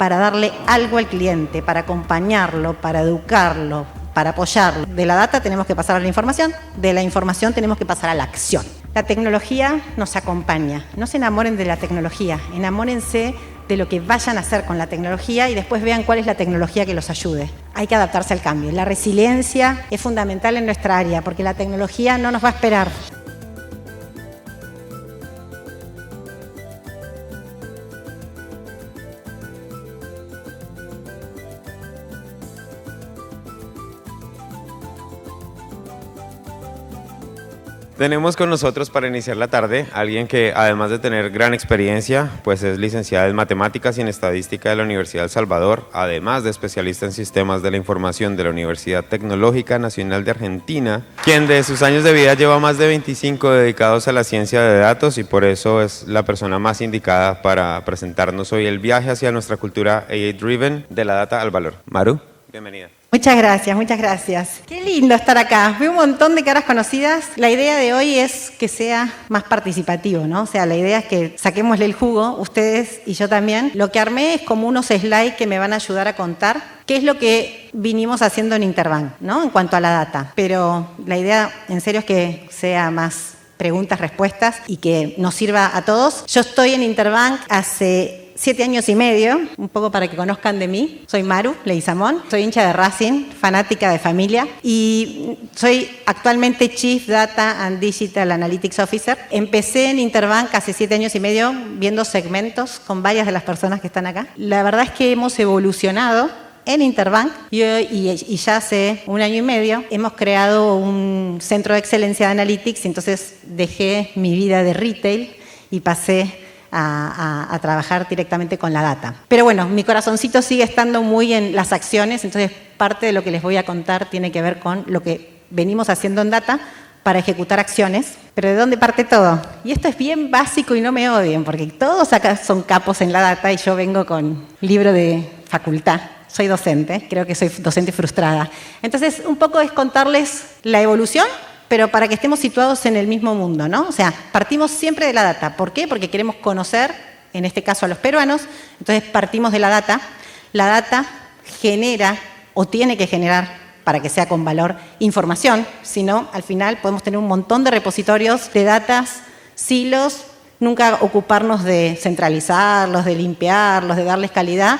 para darle algo al cliente, para acompañarlo, para educarlo, para apoyarlo. De la data tenemos que pasar a la información, de la información tenemos que pasar a la acción. La tecnología nos acompaña. No se enamoren de la tecnología, enamórense de lo que vayan a hacer con la tecnología y después vean cuál es la tecnología que los ayude. Hay que adaptarse al cambio. La resiliencia es fundamental en nuestra área porque la tecnología no nos va a esperar. Tenemos con nosotros para iniciar la tarde a alguien que, además de tener gran experiencia, pues es licenciada en Matemáticas y en Estadística de la Universidad de El Salvador, además de especialista en Sistemas de la Información de la Universidad Tecnológica Nacional de Argentina, quien de sus años de vida lleva más de 25 dedicados a la ciencia de datos y por eso es la persona más indicada para presentarnos hoy el viaje hacia nuestra cultura AI-driven de la data al valor. Maru, bienvenida. Muchas gracias, muchas gracias. Qué lindo estar acá. Veo un montón de caras conocidas. La idea de hoy es que sea más participativo, ¿no? O sea, la idea es que saquémosle el jugo, ustedes y yo también. Lo que armé es como unos slides que me van a ayudar a contar qué es lo que vinimos haciendo en Interbank, ¿no? En cuanto a la data. Pero la idea, en serio, es que sea más preguntas, respuestas y que nos sirva a todos. Yo estoy en Interbank hace 7 años y medio, un poco para que conozcan de mí. Soy Maru Leguizamón, soy hincha de Racing, fanática de familia y soy actualmente Chief Data and Digital Analytics Officer. Empecé en Interbank hace 7 años y medio viendo segmentos con varias de las personas que están acá. La verdad es que hemos evolucionado en Interbank y ya hace 1 año y medio hemos creado un centro de excelencia de Analytics, entonces dejé mi vida de retail y pasé a trabajar directamente con la data. Pero bueno, mi corazoncito sigue estando muy en las acciones, entonces parte de lo que les voy a contar tiene que ver con lo que venimos haciendo en data para ejecutar acciones. Pero ¿de dónde parte todo? Y esto es bien básico y no me odien, porque todos acá son capos en la data y yo vengo con libro de facultad. Soy docente, creo que soy docente frustrada. Entonces, un poco es contarles la evolución, pero para que estemos situados en el mismo mundo, ¿no? O sea, partimos siempre de la data. ¿Por qué? Porque queremos conocer, en este caso a los peruanos, entonces partimos de la data. La data genera o tiene que generar, para que sea con valor, información. Si no, al final podemos tener un montón de repositorios de datas, silos, nunca ocuparnos de centralizarlos, de limpiarlos, de darles calidad,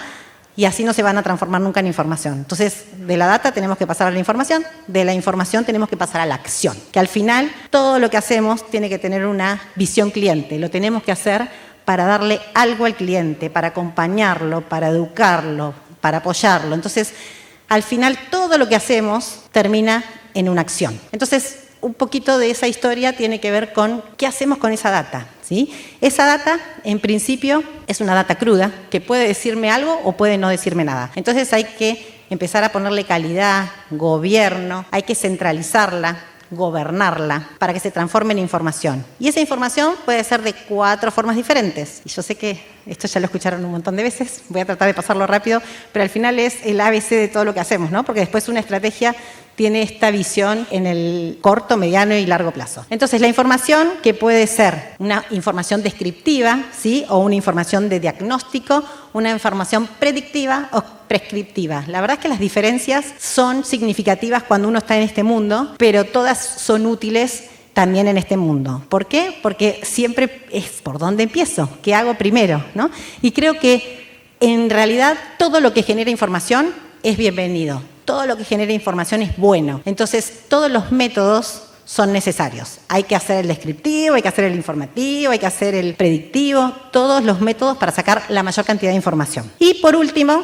y así no se van a transformar nunca en información. Entonces, de la data tenemos que pasar a la información, de la información tenemos que pasar a la acción. Que al final, todo lo que hacemos tiene que tener una visión cliente. Lo tenemos que hacer para darle algo al cliente, para acompañarlo, para educarlo, para apoyarlo. Entonces, al final, todo lo que hacemos termina en una acción. Entonces, un poquito de esa historia tiene que ver con qué hacemos con esa data, ¿sí? Esa data, en principio, es una data cruda que puede decirme algo o puede no decirme nada. Entonces hay que empezar a ponerle calidad, gobierno, hay que centralizarla, gobernarla para que se transforme en información. Y esa información puede ser de 4 formas diferentes. Y yo sé que esto ya lo escucharon un montón de veces, voy a tratar de pasarlo rápido, pero al final es el ABC de todo lo que hacemos, ¿no? Porque después una estrategia tiene esta visión en el corto, mediano y largo plazo. Entonces, la información que puede ser una información descriptiva, ¿sí? O una información de diagnóstico, una información predictiva o prescriptiva. La verdad es que las diferencias son significativas cuando uno está en este mundo, pero todas son útiles también en este mundo. ¿Por qué? Porque siempre es por dónde empiezo, qué hago primero, ¿no? Y creo que en realidad todo lo que genera información es bienvenido. Todo lo que genera información es bueno. Entonces, todos los métodos son necesarios. Hay que hacer el descriptivo, hay que hacer el informativo, hay que hacer el predictivo, todos los métodos para sacar la mayor cantidad de información. Y por último,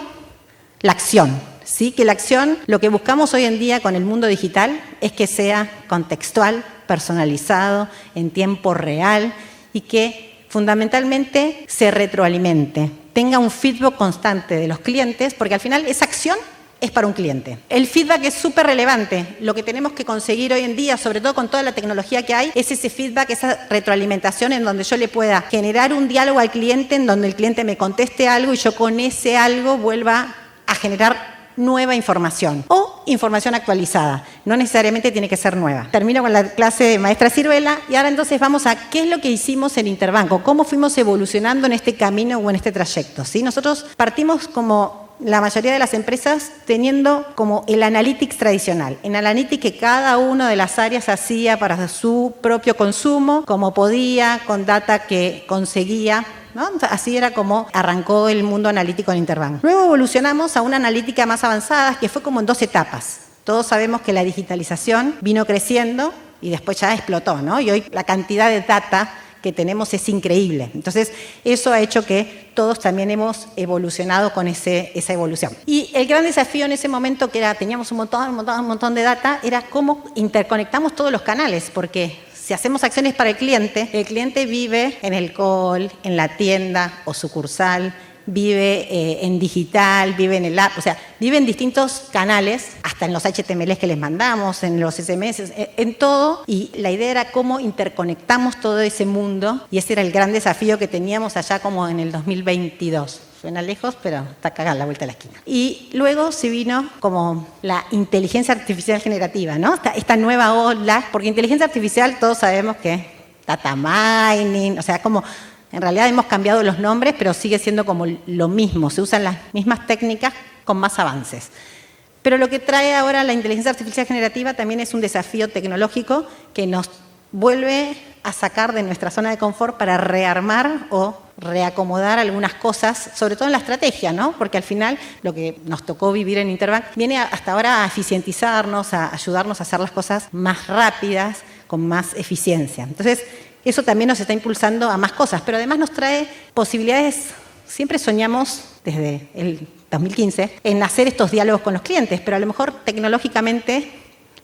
la acción. ¿Sí? Que la acción, lo que buscamos hoy en día con el mundo digital es que sea contextual, personalizado, en tiempo real y que fundamentalmente se retroalimente, tenga un feedback constante de los clientes, porque al final esa acción es para un cliente. El feedback es súper relevante. Lo que tenemos que conseguir hoy en día, sobre todo con toda la tecnología que hay, es ese feedback, esa retroalimentación en donde yo le pueda generar un diálogo al cliente, en donde el cliente me conteste algo y yo con ese algo vuelva a generar nueva información. O información actualizada. No necesariamente tiene que ser nueva. Termino con la clase de maestra Ciruela y ahora entonces vamos a qué es lo que hicimos en Interbanco, cómo fuimos evolucionando en este camino o en este trayecto, ¿sí? Nosotros partimos como la mayoría de las empresas teniendo como el analytics tradicional. En analytics que cada una de las áreas hacía para su propio consumo, como podía, con data que conseguía, ¿no? Así era como arrancó el mundo analítico en Interbank. Luego evolucionamos a una analítica más avanzada que fue como en 2 etapas. Todos sabemos que la digitalización vino creciendo y después ya explotó, ¿no? Y hoy la cantidad de data que tenemos es increíble. Entonces, eso ha hecho que todos también hemos evolucionado con esa evolución. Y el gran desafío en ese momento, que era, teníamos un montón de data, era cómo interconectamos todos los canales, porque si hacemos acciones para el cliente vive en el call, en la tienda o sucursal, vive en digital, vive en el app, o sea, vive en distintos canales, hasta en los HTMLs que les mandamos, en los SMS, en todo. Y la idea era cómo interconectamos todo ese mundo y ese era el gran desafío que teníamos allá como en el 2022. Suena lejos, pero está cagada la vuelta de la esquina. Y luego se vino como la inteligencia artificial generativa, ¿no? Esta nueva ola, porque inteligencia artificial todos sabemos que data mining, o sea, como en realidad hemos cambiado los nombres, pero sigue siendo como lo mismo, se usan las mismas técnicas con más avances. Pero lo que trae ahora la inteligencia artificial generativa también es un desafío tecnológico que nos vuelve a sacar de nuestra zona de confort para rearmar o reacomodar algunas cosas, sobre todo en la estrategia, ¿no? Porque al final lo que nos tocó vivir en Interbank viene hasta ahora a eficientizarnos, a ayudarnos a hacer las cosas más rápidas, con más eficiencia. Entonces, eso también nos está impulsando a más cosas, pero además nos trae posibilidades. Siempre soñamos desde el 2015 en hacer estos diálogos con los clientes, pero a lo mejor tecnológicamente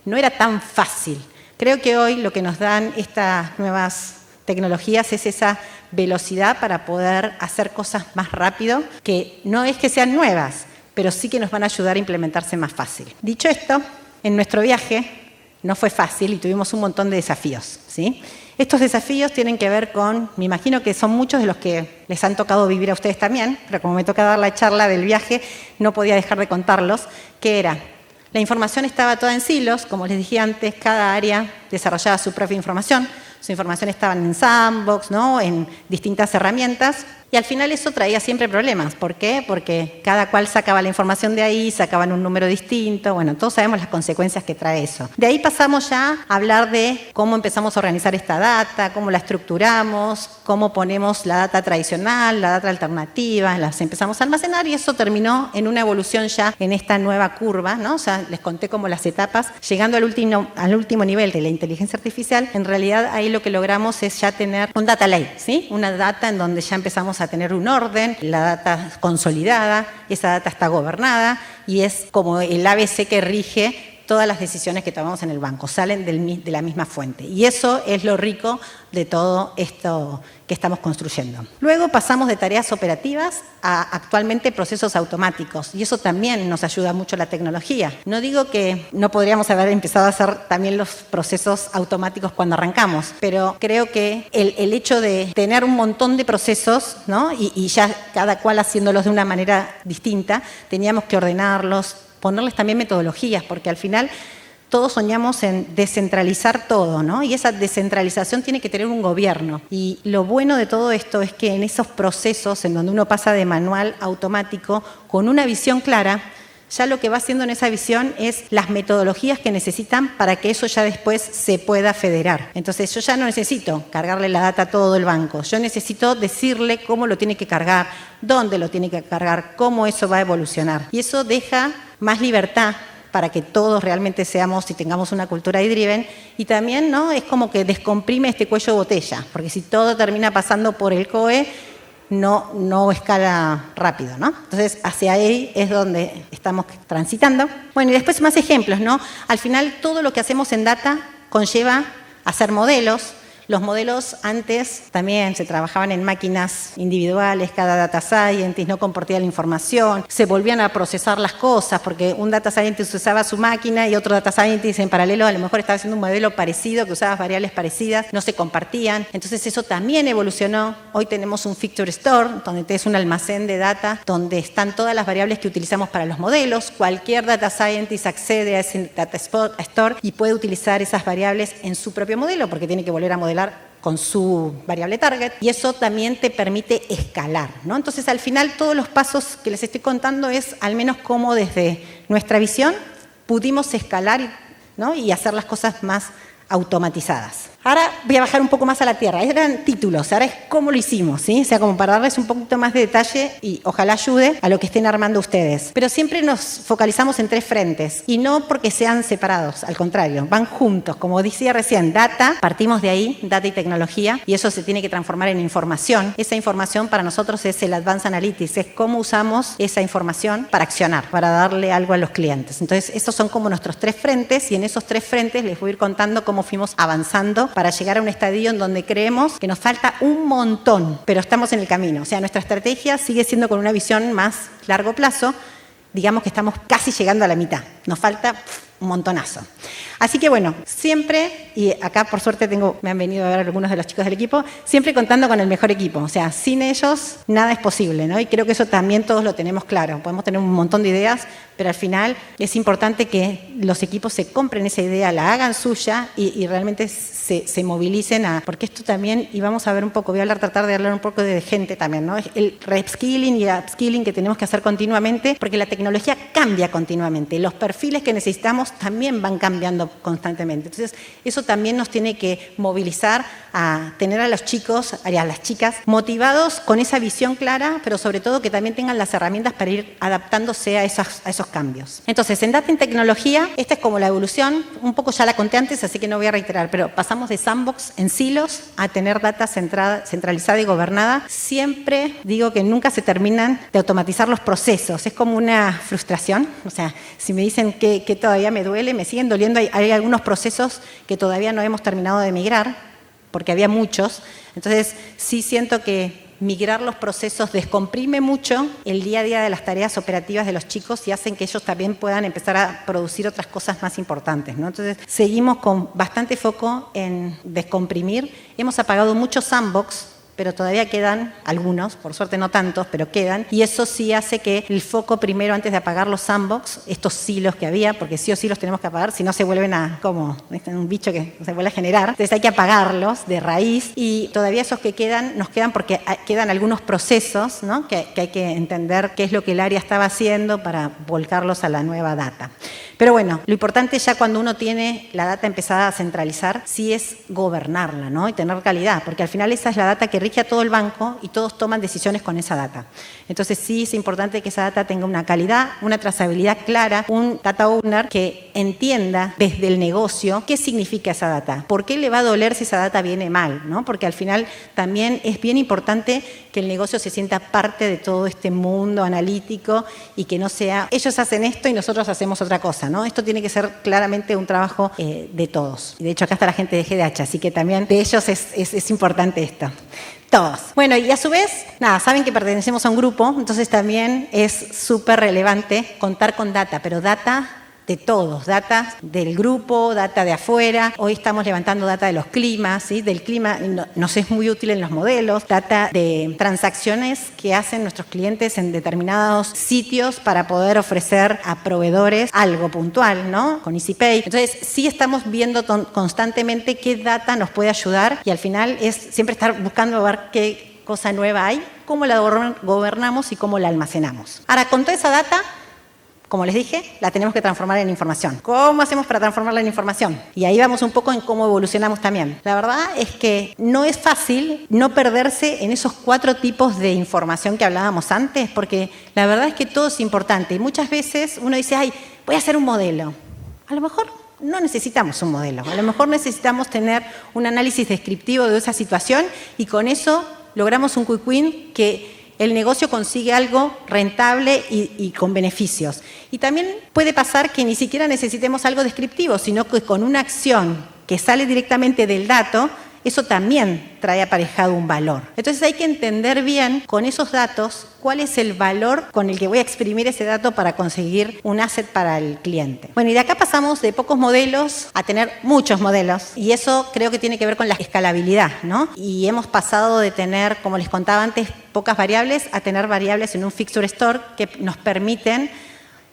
no era tan fácil. Creo que hoy lo que nos dan estas nuevas tecnologías es esa velocidad para poder hacer cosas más rápido, que no es que sean nuevas, pero sí que nos van a ayudar a implementarse más fácil. Dicho esto, en nuestro viaje no fue fácil y tuvimos un montón de desafíos, ¿sí? Estos desafíos tienen que ver con, me imagino que son muchos de los que les han tocado vivir a ustedes también, pero como me toca dar la charla del viaje, no podía dejar de contarlos, que era, la información estaba toda en silos, como les dije antes, cada área desarrollaba su propia información, su información estaba en Sandbox, ¿no? En distintas herramientas, y al final eso traía siempre problemas. ¿Por qué? Porque cada cual sacaba la información de ahí, sacaban un número distinto. Bueno, todos sabemos las consecuencias que trae eso. De ahí pasamos ya a hablar de cómo empezamos a organizar esta data, cómo la estructuramos, cómo ponemos la data tradicional, la data alternativa, las empezamos a almacenar y eso terminó en una evolución ya en esta nueva curva, ¿no? O sea, les conté como las etapas. Llegando al último nivel de la inteligencia artificial, en realidad ahí lo que logramos es ya tener un data lake, ¿sí? Una data en donde ya empezamos a tener un orden, la data consolidada, esa data está gobernada y es como el ABC que rige todas las decisiones que tomamos en el banco, salen de la misma fuente. Y eso es lo rico de todo esto que estamos construyendo. Luego pasamos de tareas operativas a actualmente procesos automáticos y eso también nos ayuda mucho la tecnología. No digo que no podríamos haber empezado a hacer también los procesos automáticos cuando arrancamos, pero creo que el hecho de tener un montón de procesos, ¿no? y ya cada cual haciéndolos de una manera distinta, teníamos que ordenarlos, ponerles también metodologías, porque al final todos soñamos en descentralizar todo, ¿no? Y esa descentralización tiene que tener un gobierno. Y lo bueno de todo esto es que en esos procesos en donde uno pasa de manual a automático, con una visión clara, ya lo que va haciendo en esa visión es las metodologías que necesitan para que eso ya después se pueda federar. Entonces yo ya no necesito cargarle la data a todo el banco, yo necesito decirle cómo lo tiene que cargar, dónde lo tiene que cargar, cómo eso va a evolucionar. Y eso deja más libertad para que todos realmente seamos y tengamos una cultura driven y también, ¿no? Es como que descomprime este cuello de botella, porque si todo termina pasando por el COE, no escala rápido, ¿no? Entonces, hacia ahí es donde estamos transitando. Bueno, y después más ejemplos, ¿no? Al final, todo lo que hacemos en data conlleva hacer modelos. Los modelos antes también se trabajaban en máquinas individuales, cada data scientist no compartía la información, se volvían a procesar las cosas porque un data scientist usaba su máquina y otro data scientist en paralelo a lo mejor estaba haciendo un modelo parecido que usaba variables parecidas, no se compartían. Entonces eso también evolucionó. Hoy tenemos un Feature Store, donde es un almacén de data, donde están todas las variables que utilizamos para los modelos. Cualquier data scientist accede a ese data store y puede utilizar esas variables en su propio modelo porque tiene que volver a modelar con su variable target, y eso también te permite escalar, ¿no? Entonces, al final, todos los pasos que les estoy contando es al menos cómo desde nuestra visión pudimos escalar, ¿no? Y hacer las cosas más automatizadas. Ahora voy a bajar un poco más a la tierra. Eran títulos, ahora es cómo lo hicimos, ¿sí? O sea, como para darles un poquito más de detalle y ojalá ayude a lo que estén armando ustedes. Pero siempre nos focalizamos en 3 frentes y no porque sean separados, al contrario, van juntos. Como decía recién, data, partimos de ahí, data y tecnología, y eso se tiene que transformar en información. Esa información para nosotros es el Advanced Analytics, es cómo usamos esa información para accionar, para darle algo a los clientes. Entonces, esos son como nuestros 3 frentes y en esos 3 frentes les voy a ir contando cómo fuimos avanzando para llegar a un estadio en donde creemos que nos falta un montón, pero estamos en el camino. O sea, nuestra estrategia sigue siendo con una visión más largo plazo. Digamos que estamos casi llegando a la mitad. Nos falta un montonazo. Así que bueno, siempre, y acá por suerte me han venido a ver algunos de los chicos del equipo, siempre contando con el mejor equipo. O sea, sin ellos nada es posible, ¿no? Y creo que eso también todos lo tenemos claro. Podemos tener un montón de ideas, pero al final es importante que los equipos se compren esa idea, la hagan suya y realmente se movilicen porque esto también, y vamos a ver un poco, tratar de hablar un poco de gente también, ¿no? El reskilling y upskilling que tenemos que hacer continuamente, porque la tecnología cambia continuamente. Los perfiles que necesitamos también van cambiando constantemente. Entonces, eso también nos tiene que movilizar a tener a los chicos, a las chicas, motivados con esa visión clara, pero sobre todo que también tengan las herramientas para ir adaptándose a esos cambios. Entonces, en Data en Tecnología, esta es como la evolución, un poco ya la conté antes, así que no voy a reiterar, pero pasamos de sandbox en silos a tener data centralizada y gobernada. Siempre digo que nunca se terminan de automatizar los procesos, es como una frustración, o sea, si me dicen que todavía me duele, me siguen doliendo, hay algunos procesos que todavía no hemos terminado de migrar, porque había muchos, entonces sí siento que migrar los procesos descomprime mucho el día a día de las tareas operativas de los chicos y hacen que ellos también puedan empezar a producir otras cosas más importantes, ¿no? Entonces, seguimos con bastante foco en descomprimir. Hemos apagado muchos sandbox, pero todavía quedan algunos, por suerte no tantos, pero quedan, y eso sí hace que el foco primero, antes de apagar los sandbox, estos silos que había, porque sí o sí los tenemos que apagar, si no se vuelven como un bicho que se vuelve a generar, entonces hay que apagarlos de raíz, y todavía esos que quedan, nos quedan porque quedan algunos procesos, ¿no? que hay que entender qué es lo que el área estaba haciendo para volcarlos a la nueva data. Pero bueno, lo importante ya cuando uno tiene la data empezada a centralizar, sí es gobernarla, ¿no? Y tener calidad, porque al final esa es la data que rige a todo el banco y todos toman decisiones con esa data. Entonces sí es importante que esa data tenga una calidad, una trazabilidad clara, un data owner que entienda desde el negocio qué significa esa data, por qué le va a doler si esa data viene mal, ¿no? Porque al final también es bien importante que el negocio se sienta parte de todo este mundo analítico y que no sea, ellos hacen esto y nosotros hacemos otra cosa, ¿no? Esto tiene que ser claramente un trabajo de todos. Y de hecho acá está la gente de GDH, así que también de ellos es importante esto. Todos. Bueno, y a su vez, saben que pertenecemos a un grupo, entonces también es súper relevante contar con data, pero data de todos, data del grupo, data de afuera. Hoy estamos levantando data de los climas, ¿sí? Del clima nos es muy útil en los modelos, data de transacciones que hacen nuestros clientes en determinados sitios para poder ofrecer a proveedores algo puntual, ¿no? Con EasyPay. Entonces, sí estamos viendo constantemente qué data nos puede ayudar y al final es siempre estar buscando ver qué cosa nueva hay, cómo la gobernamos y cómo la almacenamos. Ahora, con toda esa data, como les dije, la tenemos que transformar en información. ¿Cómo hacemos para transformarla en información? Y ahí vamos un poco en cómo evolucionamos también. La verdad es que no es fácil no perderse en esos 4 tipos de información que hablábamos antes, porque la verdad es que todo es importante. Y muchas veces uno dice, voy a hacer un modelo. A lo mejor no necesitamos un modelo. A lo mejor necesitamos tener un análisis descriptivo de esa situación y con eso logramos un quick win que el negocio consigue algo rentable y con beneficios. Y también puede pasar que ni siquiera necesitemos algo descriptivo, sino que con una acción que sale directamente del dato, eso también trae aparejado un valor. Entonces hay que entender bien con esos datos cuál es el valor con el que voy a exprimir ese dato para conseguir un asset para el cliente. Bueno, y de acá pasamos de pocos modelos a tener muchos modelos, y eso creo que tiene que ver con la escalabilidad, ¿no? Y hemos pasado de tener, como les contaba antes, pocas variables a tener variables en un fixture store que nos permiten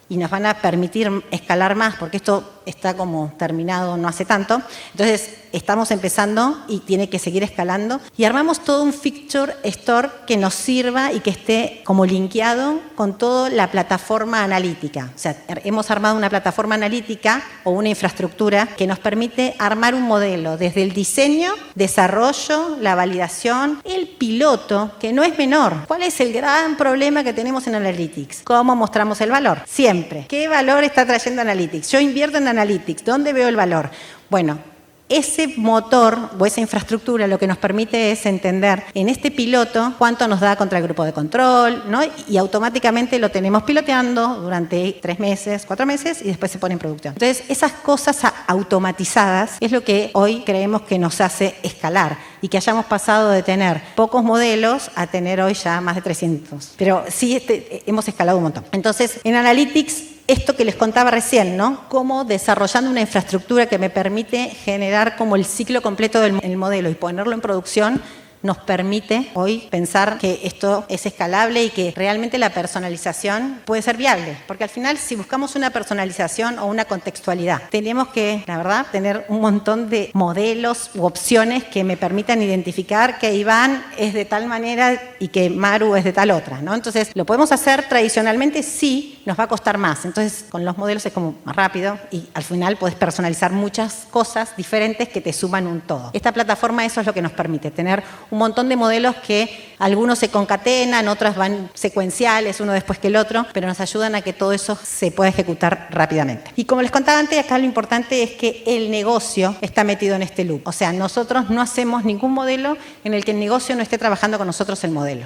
y nos van a permitir escalar más, porque esto está como terminado no hace tanto. Entonces, estamos empezando y tiene que seguir escalando. Y armamos todo un fixture store que nos sirva y que esté como linkeado con toda la plataforma analítica. O sea, hemos armado una plataforma analítica o una infraestructura que nos permite armar un modelo desde el diseño, desarrollo, la validación, el piloto, que no es menor. ¿Cuál es el gran problema que tenemos en Analytics? ¿Cómo mostramos el valor? Siempre. ¿Qué valor está trayendo Analytics? Yo invierto en Analytics. ¿Dónde veo el valor? Bueno, ese motor o esa infraestructura lo que nos permite es entender en este piloto cuánto nos da contra el grupo de control, ¿no? Y automáticamente lo tenemos piloteando durante 3 meses, 4 meses y después se pone en producción. Entonces, esas cosas automatizadas es lo que hoy creemos que nos hace escalar y que hayamos pasado de tener pocos modelos a tener hoy ya más de 300. Pero sí hemos escalado un montón. Entonces, en Analytics, esto que les contaba recién, ¿no? Cómo desarrollando una infraestructura que me permite generar como el ciclo completo del modelo y ponerlo en producción, nos permite hoy pensar que esto es escalable y que realmente la personalización puede ser viable. Porque al final, si buscamos una personalización o una contextualidad, tenemos que, la verdad, tener un montón de modelos u opciones que me permitan identificar que Iván es de tal manera y que Maru es de tal otra, ¿no? Entonces, ¿lo podemos hacer tradicionalmente? Sí, nos va a costar más. Entonces, con los modelos es como más rápido y al final podés personalizar muchas cosas diferentes que te suman un todo. Esta plataforma eso es lo que nos permite, tener un montón de modelos que algunos se concatenan, otros van secuenciales, uno después que el otro, pero nos ayudan a que todo eso se pueda ejecutar rápidamente. Y como les contaba antes, acá lo importante es que el negocio está metido en este loop. O sea, nosotros no hacemos ningún modelo en el que el negocio no esté trabajando con nosotros el modelo.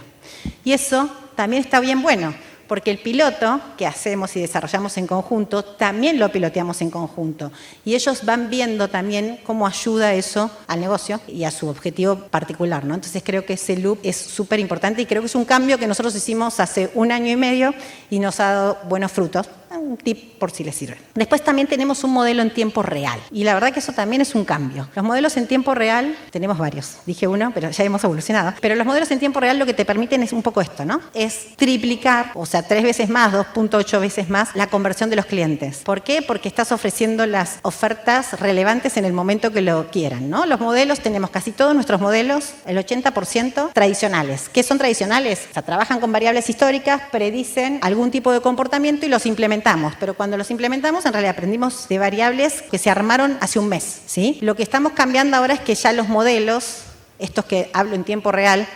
Y eso también está bien bueno, porque el piloto que hacemos y desarrollamos en conjunto, también lo piloteamos en conjunto. Y ellos van viendo también cómo ayuda eso al negocio y a su objetivo particular, ¿no? Entonces creo que ese loop es súper importante y creo que es un cambio que nosotros hicimos hace 1 año y medio y nos ha dado buenos frutos. Un tip por si les sirve. Después también tenemos un modelo en tiempo real. Y la verdad que eso también es un cambio. Los modelos en tiempo real, tenemos varios. Dije uno, pero ya hemos evolucionado. Pero los modelos en tiempo real lo que te permiten es un poco esto, ¿no? Es triplicar, o sea, 3 veces más, 2.8 veces más, la conversión de los clientes. ¿Por qué? Porque estás ofreciendo las ofertas relevantes en el momento que lo quieran, ¿no? Los modelos, tenemos casi todos nuestros modelos, el 80% tradicionales. ¿Qué son tradicionales? O sea, trabajan con variables históricas, predicen algún tipo de comportamiento y los implementamos. Pero cuando los implementamos, en realidad aprendimos de variables que se armaron hace un mes, ¿sí? Lo que estamos cambiando ahora es que ya los modelos, estos que hablo en tiempo real,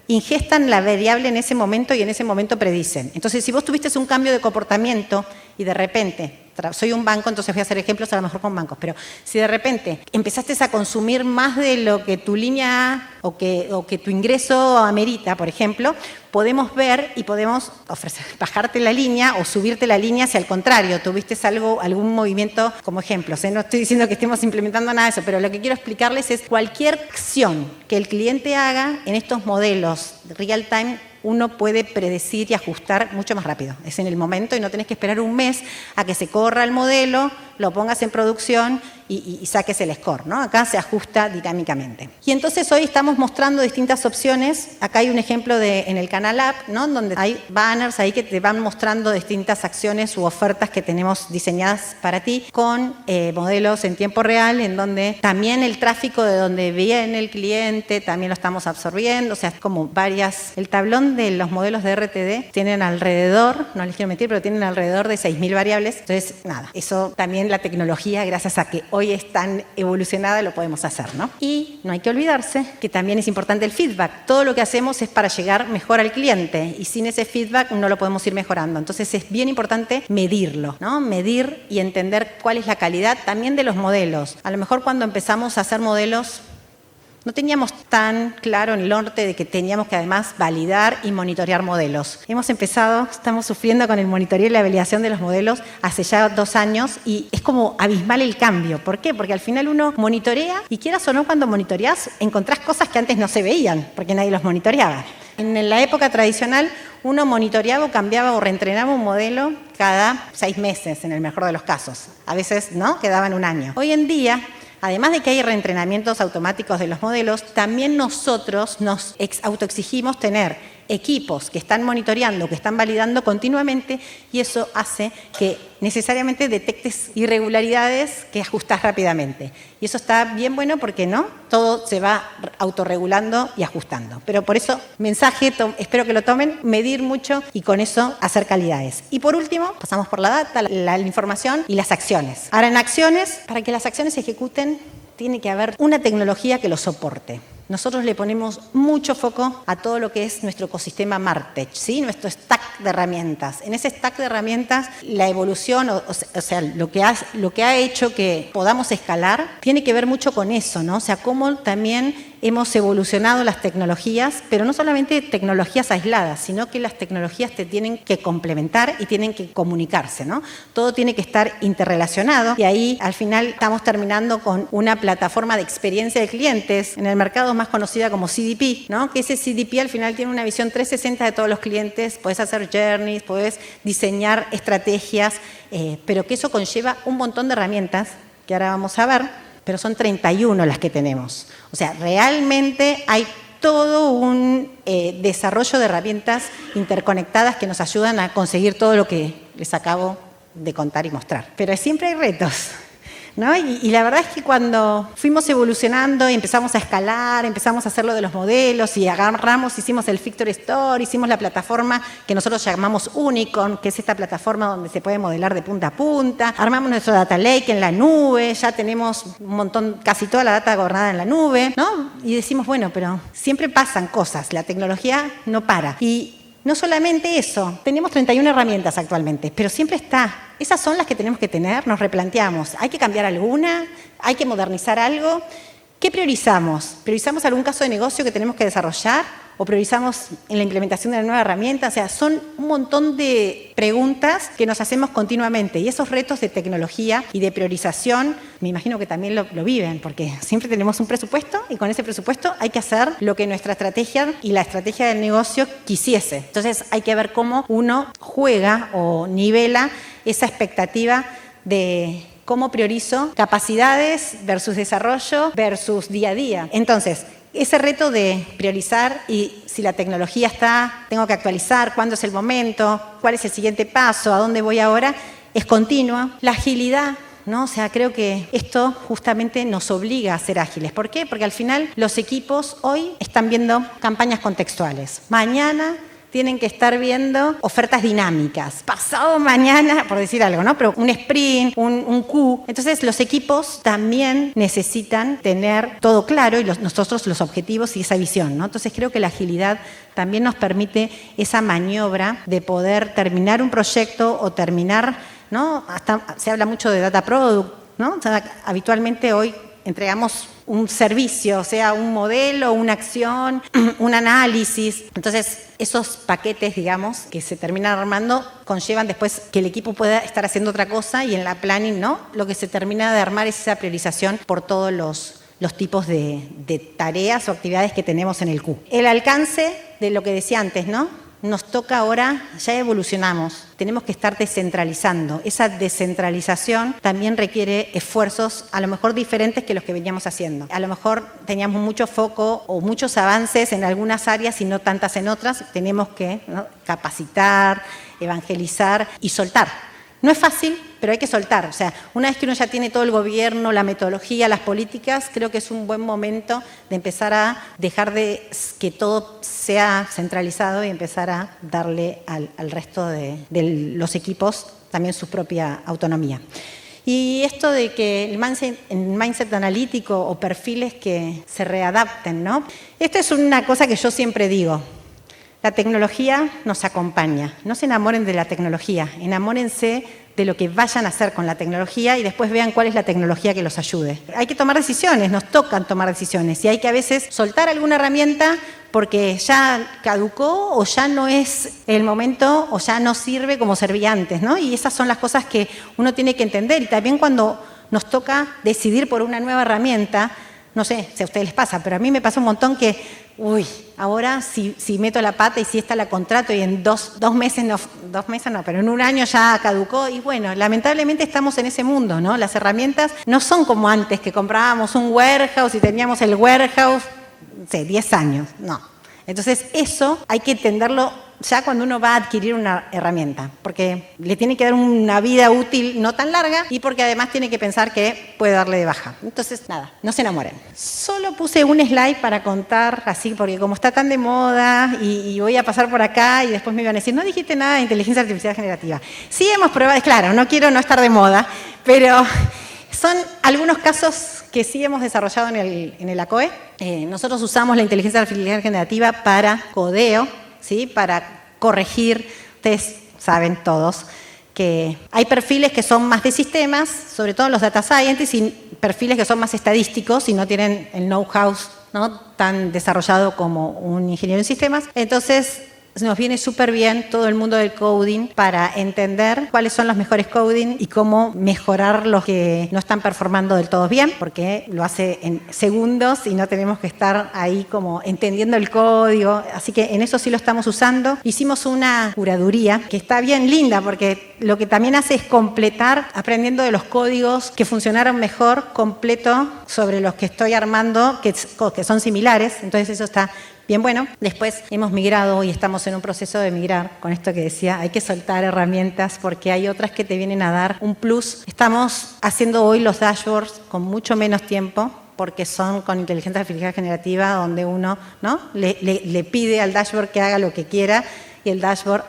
ingestan la variable en ese momento y en ese momento predicen. Entonces, si vos tuviste un cambio de comportamiento y de repente, soy un banco, entonces voy a hacer ejemplos a lo mejor con bancos, pero si de repente empezaste a consumir más de lo que tu línea o que tu ingreso amerita, por ejemplo, podemos ver y podemos ofrecer, bajarte la línea o subirte la línea si al contrario tuviste algún movimiento como ejemplos. No estoy diciendo que estemos implementando nada de eso, pero lo que quiero explicarles es cualquier acción que el cliente haga en estos modelos real time, uno puede predecir y ajustar mucho más rápido. Es en el momento y no tenés que esperar un mes a que se corra el modelo, lo pongas en producción y saques el score, ¿no? Acá se ajusta dinámicamente. Y entonces hoy estamos mostrando distintas opciones. Acá hay un ejemplo en el canal App, ¿no? Donde hay banners ahí que te van mostrando distintas acciones u ofertas que tenemos diseñadas para ti con modelos en tiempo real, en donde también el tráfico de donde viene el cliente también lo estamos absorbiendo. O sea, es como varias. El tablón de los modelos de RTD tienen alrededor, no les quiero mentir, pero tienen alrededor de 6.000 variables. Entonces, nada, eso también la tecnología, gracias a que hoy es tan evolucionada, lo podemos hacer, ¿no? Y no hay que olvidarse que también es importante el feedback. Todo lo que hacemos es para llegar mejor al cliente y sin ese feedback no lo podemos ir mejorando. Entonces es bien importante medirlo, ¿no? Medir y entender cuál es la calidad también de los modelos. A lo mejor cuando empezamos a hacer modelos no teníamos tan claro en el norte de que teníamos que además validar y monitorear modelos. Estamos sufriendo con el monitoreo y la validación de los modelos hace ya 2 años y es como abismal el cambio. ¿Por qué? Porque al final uno monitorea y quieras o no, cuando monitoreás encontrás cosas que antes no se veían porque nadie los monitoreaba. En la época tradicional uno monitoreaba o cambiaba o reentrenaba un modelo cada 6 meses en el mejor de los casos. A veces no, quedaban 1 año. Hoy en día, además de que hay reentrenamientos automáticos de los modelos, también nosotros nos autoexigimos tener equipos que están monitoreando, que están validando continuamente y eso hace que necesariamente detectes irregularidades que ajustás rápidamente. Y eso está bien bueno porque no, todo se va autorregulando y ajustando. Pero por eso, mensaje, espero que lo tomen, medir mucho y con eso hacer calidades. Y por último, pasamos por la data, la información y las acciones. Ahora, en acciones, para que las acciones se ejecuten, tiene que haber una tecnología que lo soporte. Nosotros le ponemos mucho foco a todo lo que es nuestro ecosistema Martech, ¿sí? Nuestro stack de herramientas. En ese stack de herramientas, la evolución, o sea, lo que ha hecho que podamos escalar, tiene que ver mucho con eso, ¿no? O sea, cómo también hemos evolucionado las tecnologías, pero no solamente tecnologías aisladas, sino que las tecnologías te tienen que complementar y tienen que comunicarse, ¿no? Todo tiene que estar interrelacionado y ahí al final estamos terminando con una plataforma de experiencia de clientes en el mercado más conocida como CDP, ¿no? Que ese CDP al final tiene una visión 360 de todos los clientes, puedes hacer journeys, puedes diseñar estrategias, pero que eso conlleva un montón de herramientas que ahora vamos a ver, pero son 31 las que tenemos. O sea, realmente hay todo un desarrollo de herramientas interconectadas que nos ayudan a conseguir todo lo que les acabo de contar y mostrar. Pero siempre hay retos, ¿no? Y la verdad es que cuando fuimos evolucionando y empezamos a escalar, empezamos a hacer lo de los modelos y hicimos el Victory Store, hicimos la plataforma que nosotros llamamos Unicorn, que es esta plataforma donde se puede modelar de punta a punta, armamos nuestro data lake en la nube, ya tenemos un montón, casi toda la data gobernada en la nube, ¿no? Y decimos, bueno, pero siempre pasan cosas, la tecnología no para. Y no solamente eso, tenemos 31 herramientas actualmente, pero siempre está. Esas son las que tenemos que tener, nos replanteamos. ¿Hay que cambiar alguna? ¿Hay que modernizar algo? ¿Qué priorizamos? ¿Priorizamos algún caso de negocio que tenemos que desarrollar? ¿O priorizamos en la implementación de la nueva herramienta? O sea, son un montón de preguntas que nos hacemos continuamente. Y esos retos de tecnología y de priorización, me imagino que también lo viven, porque siempre tenemos un presupuesto y con ese presupuesto hay que hacer lo que nuestra estrategia y la estrategia del negocio quisiese. Entonces hay que ver cómo uno juega o nivela esa expectativa de cómo priorizo capacidades versus desarrollo versus día a día. Entonces, ese reto de priorizar y si la tecnología está, tengo que actualizar, cuándo es el momento, cuál es el siguiente paso, a dónde voy ahora, es continua. La agilidad, ¿no? O sea, creo que esto justamente nos obliga a ser ágiles. ¿Por qué? Porque al final los equipos hoy están viendo campañas contextuales. Mañana tienen que estar viendo ofertas dinámicas. Pasado mañana, por decir algo, ¿no? Pero un sprint, un Q. Entonces, los equipos también necesitan tener todo claro y nosotros los objetivos y esa visión, ¿no? Entonces, creo que la agilidad también nos permite esa maniobra de poder terminar un proyecto o terminar, ¿no? Hasta se habla mucho de data product, ¿no? O sea, habitualmente hoy entregamos un servicio, o sea, un modelo, una acción, un análisis. Entonces, esos paquetes, digamos, que se terminan armando, conllevan después que el equipo pueda estar haciendo otra cosa y en la planning, ¿no? Lo que se termina de armar es esa priorización por todos los tipos de tareas o actividades que tenemos en el Q. El alcance de lo que decía antes, ¿no? Nos toca ahora, ya evolucionamos, tenemos que estar descentralizando. Esa descentralización también requiere esfuerzos a lo mejor diferentes que los que veníamos haciendo. A lo mejor teníamos mucho foco o muchos avances en algunas áreas y no tantas en otras. Tenemos que, ¿no?, capacitar, evangelizar y soltar. No es fácil, pero hay que soltar. O sea, una vez que uno ya tiene todo el gobierno, la metodología, las políticas, creo que es un buen momento de empezar a dejar de que todo sea centralizado y empezar a darle al resto de los equipos también su propia autonomía. Y esto de que el mindset analítico o perfiles que se readapten, ¿no? Esto es una cosa que yo siempre digo. La tecnología nos acompaña. No se enamoren de la tecnología, enamórense de lo que vayan a hacer con la tecnología y después vean cuál es la tecnología que los ayude. Hay que tomar decisiones, nos tocan tomar decisiones y hay que a veces soltar alguna herramienta porque ya caducó o ya no es el momento o ya no sirve como servía antes, ¿no? Y esas son las cosas que uno tiene que entender. Y también cuando nos toca decidir por una nueva herramienta, no sé si a ustedes les pasa, pero a mí me pasa un montón que, ahora si meto la pata y si esta la contrato y en dos meses no, pero en un año ya caducó y bueno, lamentablemente estamos en ese mundo, ¿no? Las herramientas no son como antes que comprábamos un warehouse y teníamos el warehouse, no sé, 10 años, no. Entonces eso hay que entenderlo ya cuando uno va a adquirir una herramienta, porque le tiene que dar una vida útil no tan larga y porque además tiene que pensar que puede darle de baja. Entonces, nada, no se enamoren. Solo puse un slide para contar así, porque como está tan de moda y voy a pasar por acá y después me iban a decir, no dijiste nada de inteligencia artificial generativa. Sí hemos probado, claro, no quiero no estar de moda, pero son algunos casos que sí hemos desarrollado en el ACOE. Nosotros usamos la inteligencia artificial generativa para codeo, ¿sí? Para corregir. Ustedes saben todos que hay perfiles que son más de sistemas, sobre todo los data scientists, y perfiles que son más estadísticos y no tienen el know-how, ¿no?, tan desarrollado como un ingeniero en sistemas. Entonces, nos viene súper bien todo el mundo del coding para entender cuáles son los mejores coding y cómo mejorar los que no están performando del todo bien, porque lo hace en segundos y no tenemos que estar ahí como entendiendo el código. Así que en eso sí lo estamos usando. Hicimos una curaduría que está bien linda porque lo que también hace es completar, aprendiendo de los códigos que funcionaron mejor, completo sobre los que estoy armando, que son similares. Entonces eso está bien bueno. Después hemos migrado y estamos en un proceso de migrar, con esto que decía, hay que soltar herramientas porque hay otras que te vienen a dar un plus. Estamos haciendo hoy los dashboards con mucho menos tiempo porque son con inteligencia artificial generativa donde uno, ¿no?, le pide al dashboard que haga lo que quiera y el dashboard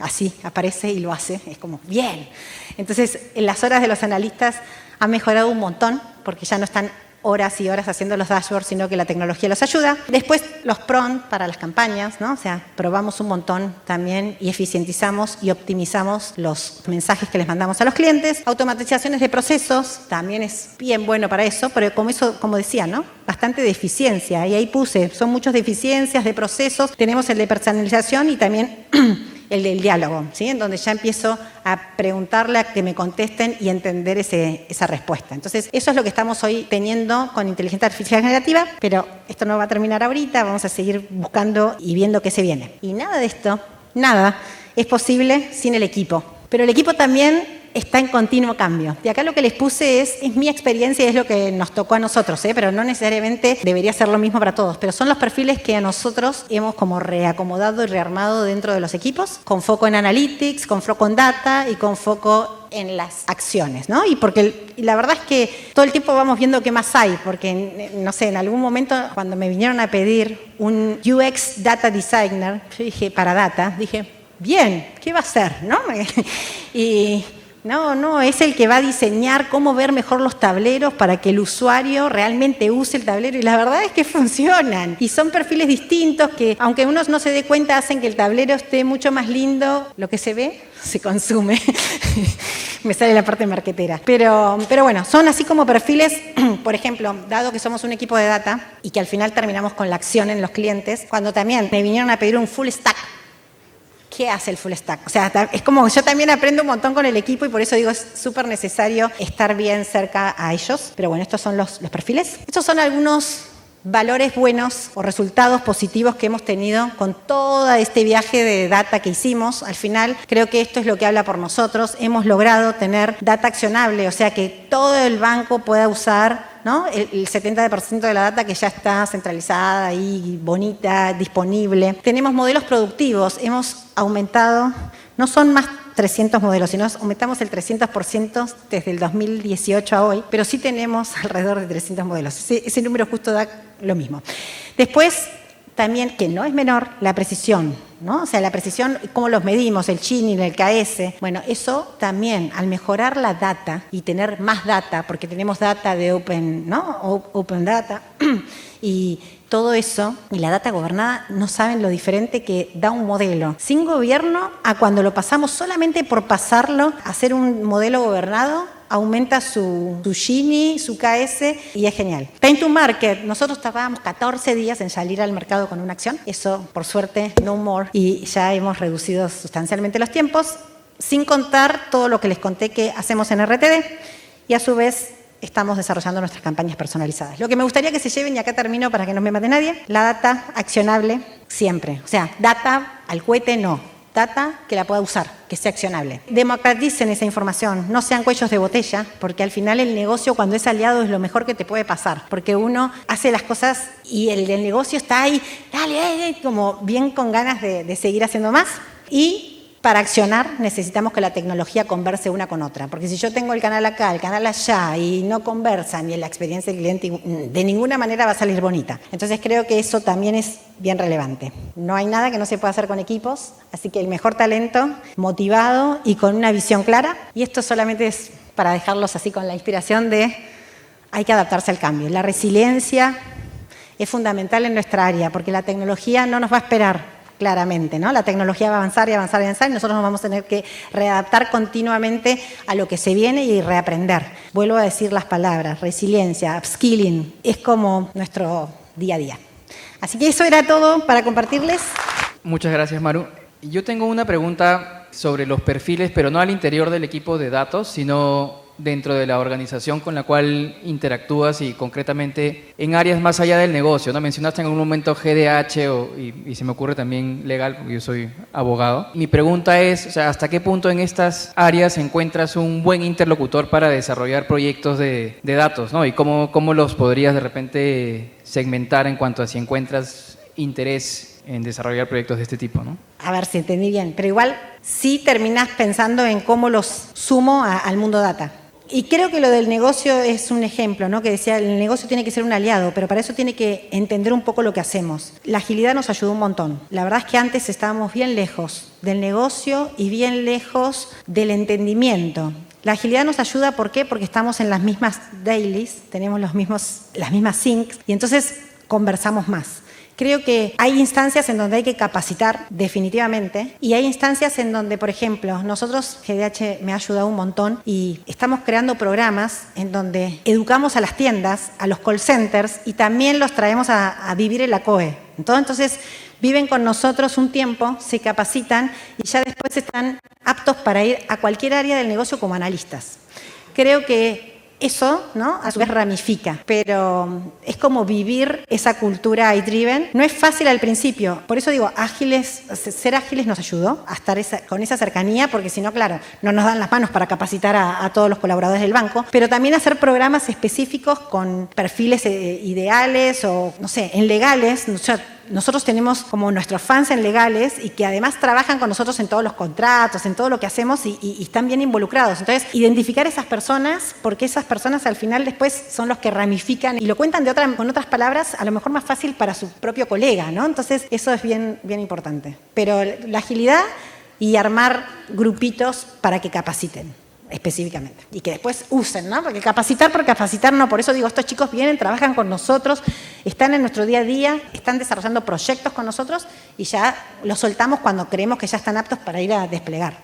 así aparece y lo hace. Es como, bien. Entonces, en las horas de los analistas ha mejorado un montón porque ya no están horas y horas haciendo los dashboards, sino que la tecnología los ayuda. Después los prompts para las campañas, ¿no? O sea, probamos un montón también y eficientizamos y optimizamos los mensajes que les mandamos a los clientes. Automatizaciones de procesos, también es bien bueno para eso, pero como decía, ¿no?, bastante de eficiencia. Y ahí puse, son muchas deficiencias de procesos. Tenemos el de personalización y también el del diálogo, ¿sí?, en donde ya empiezo a preguntarle a que me contesten y entender esa respuesta. Entonces, eso es lo que estamos hoy teniendo con inteligencia artificial generativa, pero esto no va a terminar ahorita, vamos a seguir buscando y viendo qué se viene. Y nada de esto, nada, es posible sin el equipo. Pero el equipo también está en continuo cambio. Y acá lo que les puse es mi experiencia y es lo que nos tocó a nosotros, pero no necesariamente debería ser lo mismo para todos. Pero son los perfiles que a nosotros hemos como reacomodado y rearmado dentro de los equipos, con foco en analytics, con foco en data y con foco en las acciones, ¿no? Y la verdad es que todo el tiempo vamos viendo qué más hay, porque, no sé, en algún momento cuando me vinieron a pedir un UX Data Designer, yo dije, para data, dije, bien, ¿qué va a hacer, no? Y no, es el que va a diseñar cómo ver mejor los tableros para que el usuario realmente use el tablero. Y la verdad es que funcionan. Y son perfiles distintos que, aunque uno no se dé cuenta, hacen que el tablero esté mucho más lindo. Lo que se ve, se consume. Me sale la parte marketera. Pero bueno, son así como perfiles, por ejemplo, dado que somos un equipo de data y que al final terminamos con la acción en los clientes, cuando también me vinieron a pedir un full stack, ¿qué hace el full stack? O sea, es como yo también aprendo un montón con el equipo y por eso digo, es súper necesario estar bien cerca a ellos. Pero bueno, estos son los perfiles. Estos son algunos valores buenos o resultados positivos que hemos tenido con todo este viaje de data que hicimos. Al final, creo que esto es lo que habla por nosotros. Hemos logrado tener data accionable, o sea, que todo el banco pueda usar, ¿no?, el 70% de la data que ya está centralizada y bonita, disponible. Tenemos modelos productivos, hemos aumentado, no son más 300 modelos, sino aumentamos el 300% desde el 2018 a hoy, pero sí tenemos alrededor de 300 modelos. Ese número justo da lo mismo. Después, también, que no es menor, la precisión. ¿no? O sea, la precisión, cómo los medimos, el Gini, el KS. Bueno, eso también, al mejorar la data y tener más data, porque tenemos data de Open, ¿no? Open Data, y todo eso, y la data gobernada, no saben lo diferente que da un modelo sin gobierno a cuando lo pasamos solamente por pasarlo a hacer un modelo gobernado, aumenta su Gini, su KS y es genial. Time to market, nosotros tardábamos 14 días en salir al mercado con una acción, eso por suerte no more, y ya hemos reducido sustancialmente los tiempos, sin contar todo lo que les conté que hacemos en RTD y a su vez estamos desarrollando nuestras campañas personalizadas. Lo que me gustaría que se lleven, y acá termino para que no me mate nadie, la data accionable siempre. O sea, data al cohete no. Data que la pueda usar, que sea accionable. Democraticen esa información, no sean cuellos de botella, porque al final el negocio cuando es aliado es lo mejor que te puede pasar, porque uno hace las cosas y el del negocio está ahí, dale, como bien con ganas de seguir haciendo más. Y para accionar necesitamos que la tecnología converse una con otra, porque si yo tengo el canal acá, el canal allá y no conversan y la experiencia del cliente de ninguna manera va a salir bonita. Entonces creo que eso también es bien relevante. No hay nada que no se pueda hacer con equipos, así que el mejor talento, motivado y con una visión clara, y esto solamente es para dejarlos así con la inspiración de hay que adaptarse al cambio. La resiliencia es fundamental en nuestra área, porque la tecnología no nos va a esperar. Claramente, ¿no? La tecnología va a avanzar y avanzar y avanzar y nosotros nos vamos a tener que readaptar continuamente a lo que se viene y reaprender. Vuelvo a decir las palabras, resiliencia, upskilling, es como nuestro día a día. Así que eso era todo para compartirles. Muchas gracias, Maru. Yo tengo una pregunta sobre los perfiles, pero no al interior del equipo de datos, sino dentro de la organización con la cual interactúas y concretamente en áreas más allá del negocio, ¿no? Mencionaste en algún momento GDH y se me ocurre también legal, porque yo soy abogado. Mi pregunta es, o sea, ¿hasta qué punto en estas áreas encuentras un buen interlocutor para desarrollar proyectos de datos, ¿no? Y cómo los podrías de repente segmentar en cuanto a si encuentras interés en desarrollar proyectos de este tipo, ¿no? A ver si entendí bien, pero igual sí terminás pensando en cómo los sumo al mundo data. Y creo que lo del negocio es un ejemplo, ¿no? Que decía, el negocio tiene que ser un aliado, pero para eso tiene que entender un poco lo que hacemos. La agilidad nos ayudó un montón. La verdad es que antes estábamos bien lejos del negocio y bien lejos del entendimiento. La agilidad nos ayuda, ¿por qué? Porque estamos en las mismas dailies, tenemos las mismas syncs y entonces conversamos más. Creo que hay instancias en donde hay que capacitar definitivamente y hay instancias en donde, por ejemplo, nosotros, GDH me ha ayudado un montón y estamos creando programas en donde educamos a las tiendas, a los call centers y también los traemos a vivir en la COE. Entonces, viven con nosotros un tiempo, se capacitan y ya después están aptos para ir a cualquier área del negocio como analistas. Creo que eso, ¿no? A su vez ramifica, pero es como vivir esa cultura AI-driven. No es fácil al principio, por eso digo, ser ágiles nos ayudó a estar con esa cercanía, porque si no, claro, no nos dan las manos para capacitar a todos los colaboradores del banco, pero también hacer programas específicos con perfiles ideales o, no sé, en legales. O sea, nosotros tenemos como nuestros fans en legales y que además trabajan con nosotros en todos los contratos, en todo lo que hacemos y están bien involucrados. Entonces, identificar esas personas, porque esas personas al final después son los que ramifican y lo cuentan con otras palabras, a lo mejor más fácil para su propio colega, ¿no? Entonces, eso es bien, bien importante. Pero la agilidad y armar grupitos para que capaciten específicamente y que después usen, ¿no? Porque capacitar por capacitar no, por eso digo, estos chicos vienen, trabajan con nosotros, están en nuestro día a día, están desarrollando proyectos con nosotros y ya los soltamos cuando creemos que ya están aptos para ir a desplegar.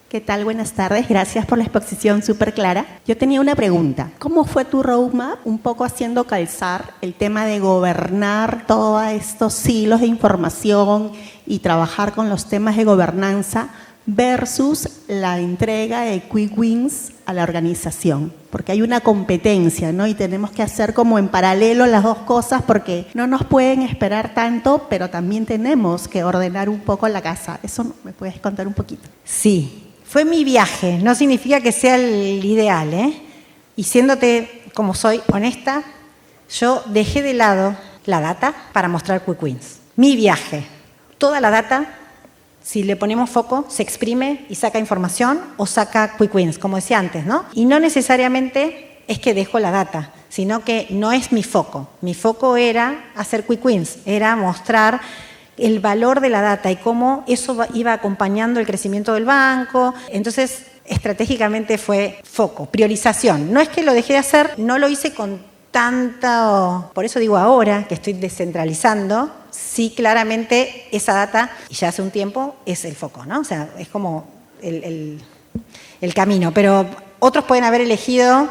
¿Qué tal? Buenas tardes, gracias por la exposición súper clara. Yo tenía una pregunta. ¿Cómo fue tu roadmap un poco haciendo calzar el tema de gobernar todos estos hilos de información y trabajar con los temas de gobernanza versus la entrega de quick wins a la organización? Porque hay una competencia, ¿no? Y tenemos que hacer como en paralelo las dos cosas porque no nos pueden esperar tanto, pero también tenemos que ordenar un poco la casa. ¿Eso me puedes contar un poquito? Sí. Fue mi viaje, no significa que sea el ideal, ¿eh? Y siéndote como soy honesta, yo dejé de lado la data para mostrar quick wins. Mi viaje, toda la data, si le ponemos foco, se exprime y saca información o saca quick wins, como decía antes, ¿no? Y no necesariamente es que dejo la data, sino que no es mi foco. Mi foco era hacer quick wins, era mostrar el valor de la data y cómo eso iba acompañando el crecimiento del banco. Entonces, estratégicamente fue foco, priorización. No es que lo dejé de hacer, no lo hice con tanto, por eso digo ahora que estoy descentralizando, sí claramente esa data, y ya hace un tiempo, es el foco, ¿no? O sea, es como el camino, pero otros pueden haber elegido,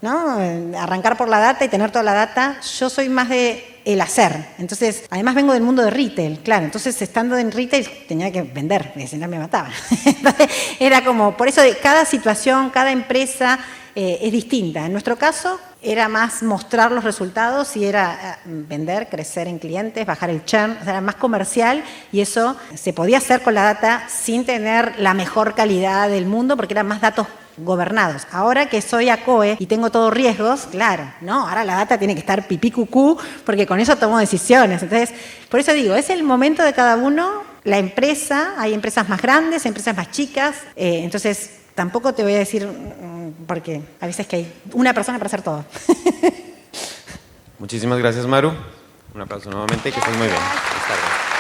¿no?, arrancar por la data y tener toda la data. Yo soy más de el hacer. Entonces, además vengo del mundo de retail, claro. Entonces, estando en retail, tenía que vender, porque si no me mataban. Entonces, era como, por eso cada situación, cada empresa es distinta. En nuestro caso, era más mostrar los resultados y era vender, crecer en clientes, bajar el churn, o sea, era más comercial y eso se podía hacer con la data sin tener la mejor calidad del mundo porque eran más datos gobernados. Ahora que soy ACOE y tengo todos riesgos, claro, ¿no? Ahora la data tiene que estar pipí cucú porque con eso tomo decisiones. Entonces, por eso digo, es el momento de cada uno, la empresa, hay empresas más grandes, empresas más chicas, entonces tampoco te voy a decir, porque a veces que hay una persona para hacer todo. Muchísimas gracias, Maru. Un aplauso nuevamente, que estés muy bien. Buenas tardes.